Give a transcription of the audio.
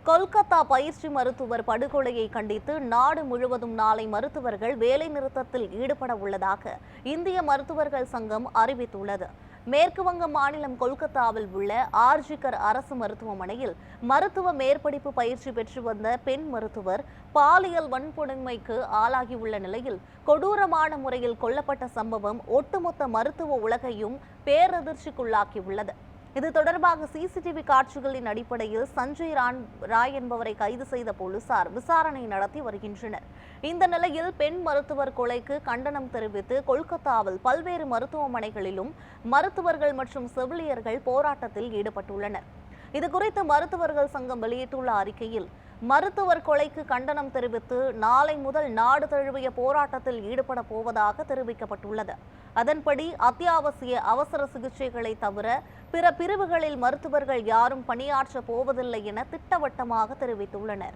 கொல்கத்தா பயிற்சி மருத்துவர் படுகொலையை கண்டித்து நாடு முழுவதும் நாளை மருத்துவர்கள் வேலைநிறுத்தத்தில் ஈடுபட உள்ளதாக இந்திய மருத்துவர்கள் சங்கம் அறிவித்துள்ளது. மேற்கு வங்க மாநிலம் கொல்கத்தாவில் உள்ள ஆர்ஜிகர் அரசு மருத்துவமனையில் மருத்துவ மேற்படிப்பு பயிற்சி பெற்று வந்த பெண் மருத்துவர் பாலியல் வன்கொடுமைக்கு ஆளாகியுள்ள நிலையில் கொடூரமான முறையில் கொல்லப்பட்ட சம்பவம் ஒட்டுமொத்த மருத்துவ உலகையும் பேரதிர்ச்சிக்குள்ளாக்கியுள்ளது. இது தொடர்பாக சிசிடிவி காட்சிகளின் அடிப்படையில் சஞ்சய் ராய் என்பவரை கைது செய்த போலீசார் விசாரணை நடத்தி வருகின்றனர். இந்த நிலையில் பெண் மருத்துவர் கொலைக்கு கண்டனம் தெரிவித்து கொல்கத்தாவில் பல்வேறு மருத்துவமனைகளிலும் மருத்துவர்கள் மற்றும் செவிலியர்கள் போராட்டத்தில் ஈடுபட்டுள்ளனர். இதுகுறித்து மருத்துவர்கள் சங்கம் வெளியிட்டுள்ள அறிக்கையில், மருத்துவர் கொலைக்கு கண்டனம் தெரிவித்து நாளை முதல் நாடு தழுவிய போராட்டத்தில் ஈடுபட போவதாக தெரிவிக்கப்பட்டுள்ளது. அதன்படி அத்தியாவசிய அவசர சிகிச்சைகளை தவிர பிற பிரிவுகளில் மருத்துவர்கள் யாரும் பணியாற்ற போவதில்லை என திட்டவட்டமாக தெரிவித்துள்ளனர்.